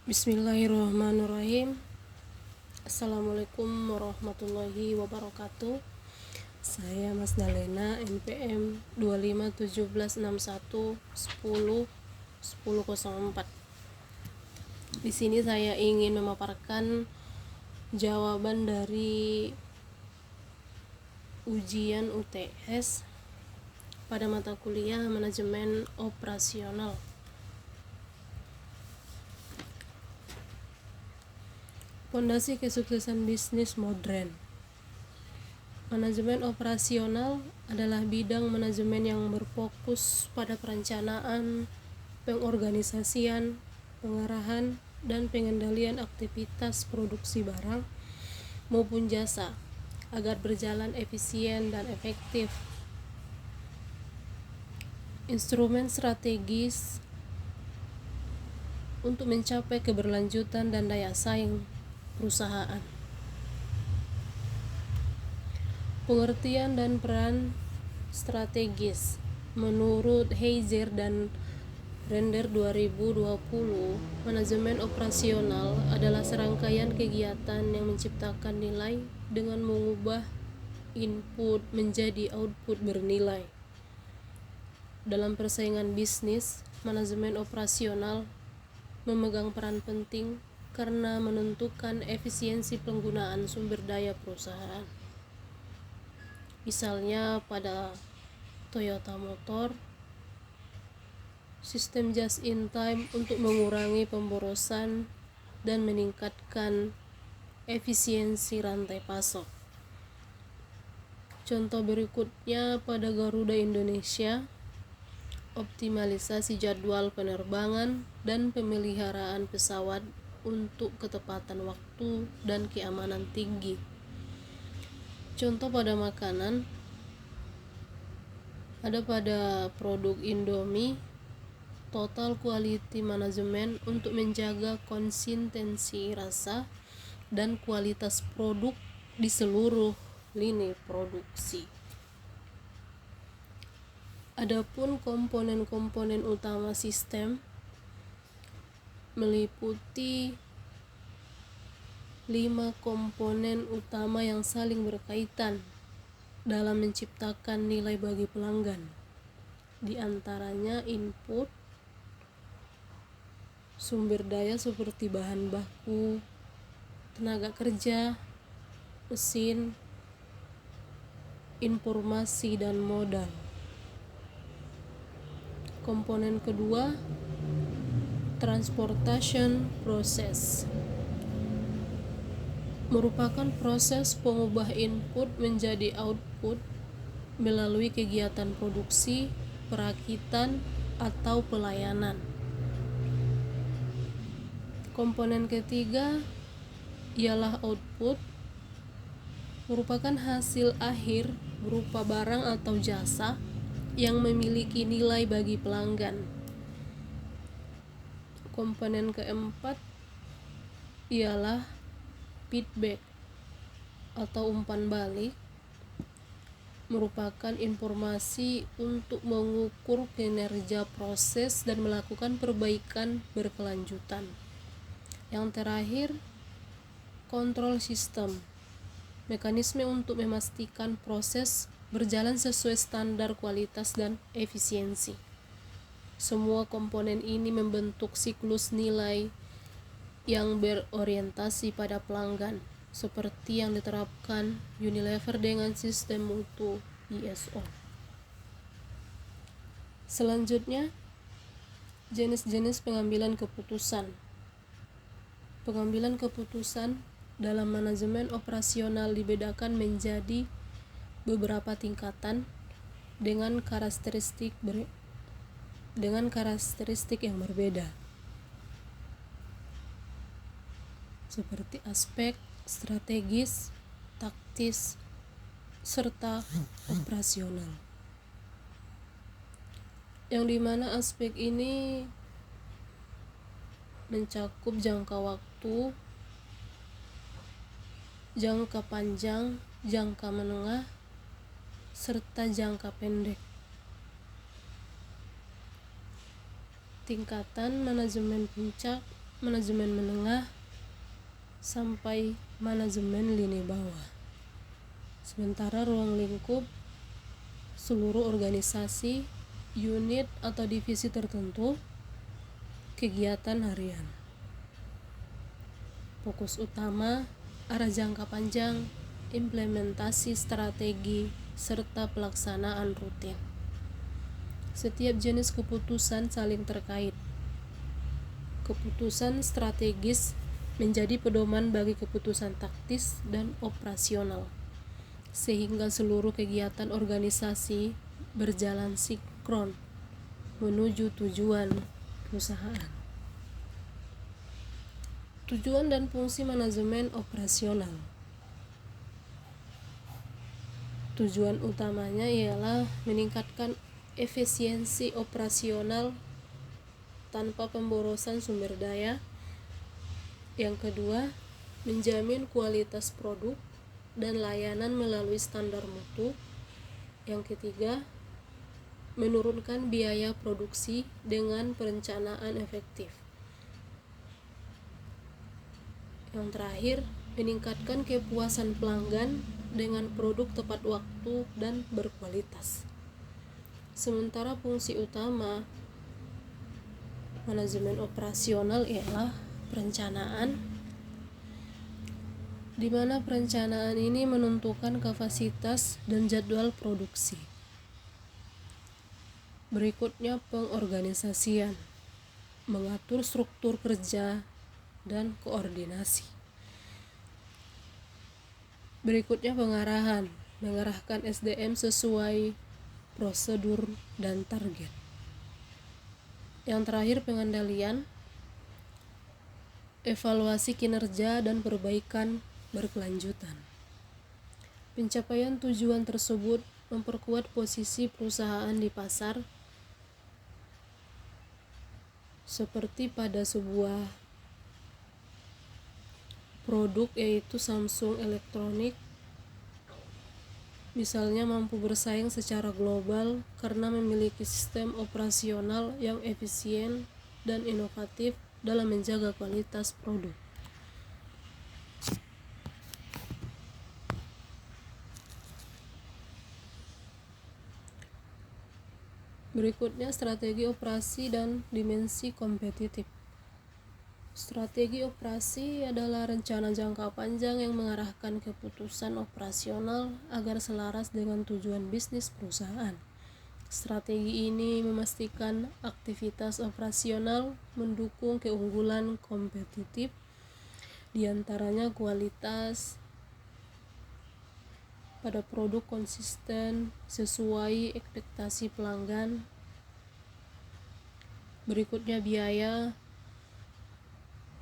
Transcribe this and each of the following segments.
Bismillahirrahmanirrahim. Assalamualaikum warahmatullahi wabarakatuh. Saya Mas Dalena, NPM 251761101004. Di sini saya ingin memaparkan jawaban dari ujian UTS pada mata kuliah manajemen operasional. Fondasi kesuksesan bisnis modern. Manajemen operasional adalah bidang manajemen yang berfokus pada perencanaan, pengorganisasian, pengarahan, dan pengendalian aktivitas produksi barang maupun jasa agar berjalan efisien dan efektif. Instrumen strategis untuk mencapai keberlanjutan dan daya saing perusahaan. Pengertian dan peran strategis. Menurut Heiser dan Render 2020, manajemen operasional adalah serangkaian kegiatan yang menciptakan nilai dengan mengubah input menjadi output bernilai. Dalam persaingan bisnis, manajemen operasional memegang peran penting karena menentukan efisiensi penggunaan sumber daya perusahaan. Misalnya pada Toyota Motor, sistem just in time untuk mengurangi pemborosan dan meningkatkan efisiensi rantai pasok. Contoh berikutnya pada Garuda Indonesia, optimalisasi jadwal penerbangan dan pemeliharaan pesawat untuk ketepatan waktu dan keamanan tinggi. Contoh pada makanan, ada pada produk Indomie, total quality management untuk menjaga konsistensi rasa dan kualitas produk di seluruh lini produksi. Adapun komponen-komponen utama sistem meliputi 5 komponen utama yang saling berkaitan dalam menciptakan nilai bagi pelanggan. Di antaranya input, sumber daya seperti bahan baku, tenaga kerja, mesin, informasi, dan modal. Komponen kedua, transportation process, merupakan proses pengubah input menjadi output melalui kegiatan produksi, perakitan, atau pelayanan. Komponen ketiga ialah output, merupakan hasil akhir berupa barang atau jasa yang memiliki nilai bagi pelanggan. Komponen keempat ialah feedback atau umpan balik, merupakan informasi untuk mengukur kinerja proses dan melakukan perbaikan berkelanjutan. Yang terakhir, kontrol sistem, mekanisme untuk memastikan proses berjalan sesuai standar kualitas dan efisiensi. Semua komponen ini membentuk siklus nilai yang berorientasi pada pelanggan, seperti yang diterapkan Unilever dengan sistem mutu ISO. Selanjutnya, jenis-jenis pengambilan keputusan. Pengambilan keputusan dalam manajemen operasional dibedakan menjadi beberapa tingkatan dengan karakteristik yang berbeda, seperti aspek strategis, taktis, serta operasional, yang dimana aspek ini mencakup jangka waktu, jangka panjang, jangka menengah, serta jangka pendek. Tingkatan manajemen puncak manajemen menengah, sampai manajemen lini bawah. Sementara ruang lingkup seluruh organisasi, unit atau divisi tertentu, kegiatan harian. Fokus utama, arah jangka panjang, implementasi strategi, serta pelaksanaan rutin. Setiap jenis keputusan saling terkait. Keputusan strategis menjadi pedoman bagi keputusan taktis dan operasional, sehingga seluruh kegiatan organisasi berjalan sinkron menuju tujuan perusahaan. Tujuan dan fungsi manajemen operasional. Tujuan utamanya ialah meningkatkan efisiensi operasional tanpa pemborosan sumber daya. Yang kedua, menjamin kualitas produk dan layanan melalui standar mutu. Yang ketiga, menurunkan biaya produksi dengan perencanaan efektif. Yang terakhir, meningkatkan kepuasan pelanggan dengan produk tepat waktu dan berkualitas. Sementara fungsi utama manajemen operasional ialah perencanaan, di mana perencanaan ini menentukan kapasitas dan jadwal produksi. Berikutnya pengorganisasian, mengatur struktur kerja dan koordinasi. Berikutnya pengarahan, mengarahkan SDM sesuai prosedur dan target. Yang terakhir pengendalian, evaluasi kinerja dan perbaikan berkelanjutan. Pencapaian tujuan tersebut memperkuat posisi perusahaan di pasar, seperti pada sebuah produk yaitu Samsung Elektronik, misalnya mampu bersaing secara global karena memiliki sistem operasional yang efisien dan inovatif dalam menjaga kualitas produk. Berikutnya strategi operasi dan dimensi kompetitif. Strategi operasi adalah rencana jangka panjang yang mengarahkan keputusan operasional agar selaras dengan tujuan bisnis perusahaan. Strategi ini memastikan aktivitas operasional mendukung keunggulan kompetitif, diantaranya kualitas pada produk konsisten sesuai ekspektasi pelanggan. Berikutnya biaya,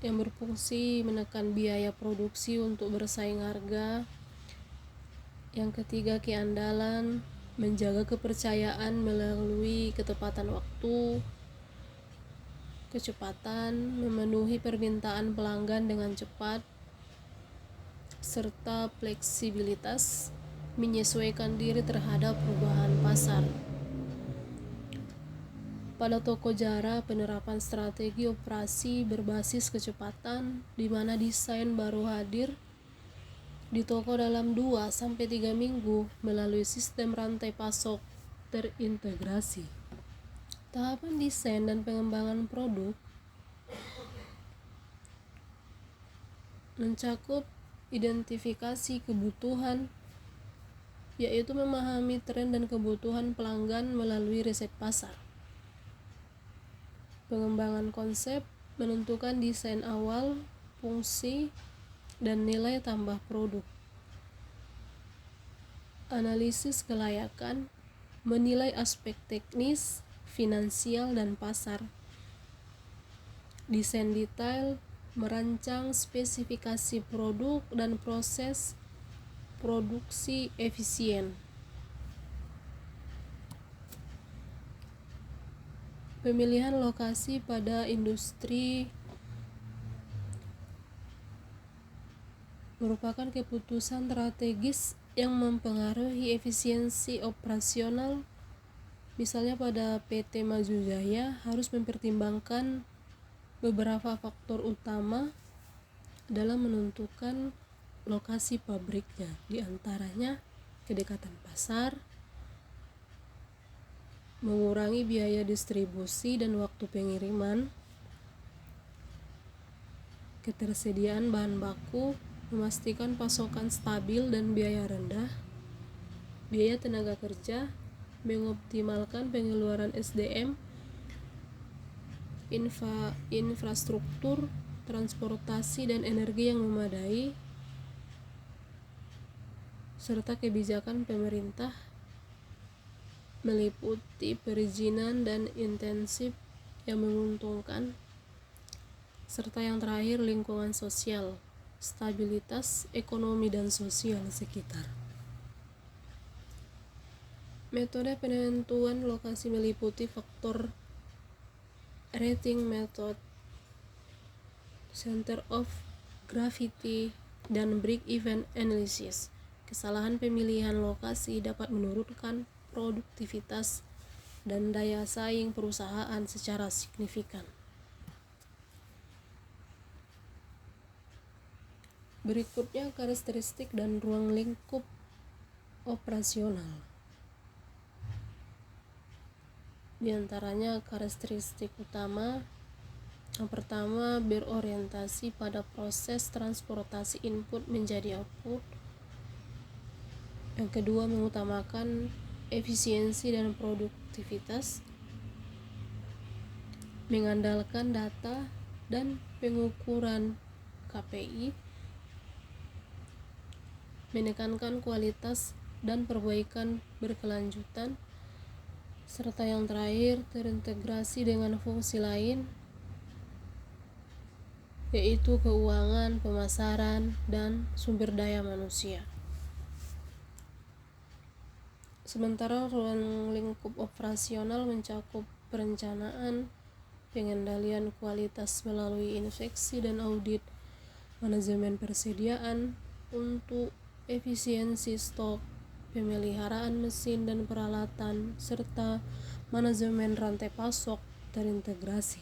yang berfungsi menekan biaya produksi untuk bersaing harga. Yang ketiga, keandalan, menjaga kepercayaan melalui ketepatan waktu, kecepatan, memenuhi permintaan pelanggan dengan cepat, serta fleksibilitas, menyesuaikan diri terhadap perubahan pasar. Pada toko jara, penerapan strategi operasi berbasis kecepatan, di mana desain baru hadir di toko dalam 2-3 minggu melalui sistem rantai pasok terintegrasi. Tahapan desain dan pengembangan produk mencakup identifikasi kebutuhan, yaitu memahami tren dan kebutuhan pelanggan melalui riset pasar. Pengembangan konsep, menentukan desain awal, fungsi, dan nilai tambah produk. Analisis kelayakan, menilai aspek teknis, finansial, dan pasar. Desain detail, merancang spesifikasi produk dan proses produksi efisien. Pemilihan lokasi pada industri merupakan keputusan strategis yang mempengaruhi efisiensi operasional. Misalnya pada PT Maju Jaya harus mempertimbangkan beberapa faktor utama dalam menentukan lokasi pabriknya, diantaranya kedekatan pasar, mengurangi biaya distribusi dan waktu pengiriman, ketersediaan bahan baku, memastikan pasokan stabil dan biaya rendah, biaya tenaga kerja, mengoptimalkan pengeluaran SDM, infrastruktur, transportasi dan energi yang memadai, serta kebijakan pemerintah meliputi perizinan dan intensif yang menguntungkan, serta yang terakhir lingkungan sosial, stabilitas ekonomi dan sosial sekitar. Metode penentuan lokasi meliputi faktor rating method, center of gravity, dan break-even analysis. Kesalahan pemilihan lokasi dapat menurunkan produktivitas dan daya saing perusahaan secara signifikan. Berikutnya karakteristik dan ruang lingkup operasional. Di antaranya karakteristik utama, yang pertama berorientasi pada proses transportasi input menjadi output. Yang kedua mengutamakan efisiensi dan produktivitas, mengandalkan data dan pengukuran KPI, menekankan kualitas dan perbaikan berkelanjutan, serta yang terakhir terintegrasi dengan fungsi lain, yaitu keuangan, pemasaran, dan sumber daya manusia. Sementara ruang lingkup operasional mencakup perencanaan, pengendalian kualitas melalui inspeksi dan audit, manajemen persediaan untuk efisiensi stok, pemeliharaan mesin dan peralatan, serta manajemen rantai pasok terintegrasi.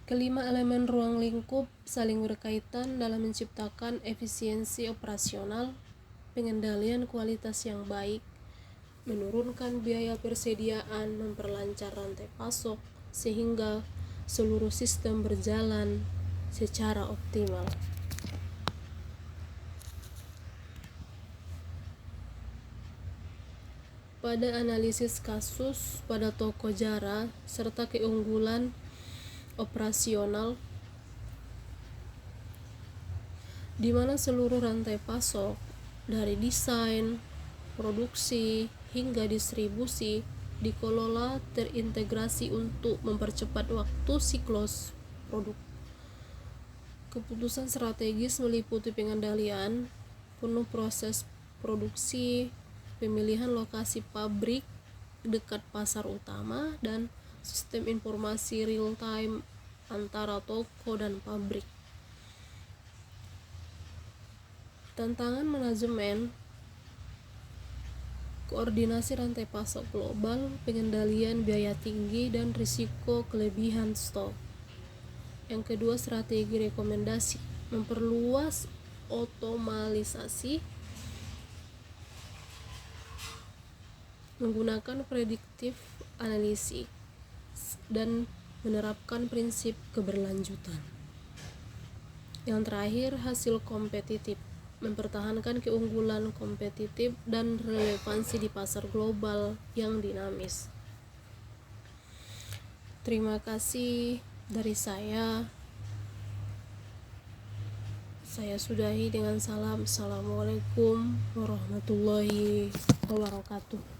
Kelima elemen ruang lingkup saling berkaitan dalam menciptakan efisiensi operasional, pengendalian kualitas yang baik, menurunkan biaya persediaan, memperlancar rantai pasok, sehingga seluruh sistem berjalan secara optimal. Pada analisis kasus pada toko Zara serta keunggulan operasional, di mana seluruh rantai pasok dari desain, produksi, hingga distribusi dikelola terintegrasi untuk mempercepat waktu siklus produk. Keputusan strategis meliputi pengendalian penuh proses produksi, pemilihan lokasi pabrik dekat pasar utama, dan sistem informasi real time antara toko dan pabrik. Tantangan manajemen, koordinasi rantai pasok global, pengendalian biaya tinggi, dan risiko kelebihan stok. Yang kedua, strategi rekomendasi, memperluas otomatisasi, menggunakan prediktif analisis, dan menerapkan prinsip keberlanjutan. Yang terakhir, hasil kompetitif, mempertahankan keunggulan kompetitif dan relevansi di pasar global yang dinamis. Terima kasih dari saya. Saya sudahi dengan salam. Assalamualaikum warahmatullahi wabarakatuh.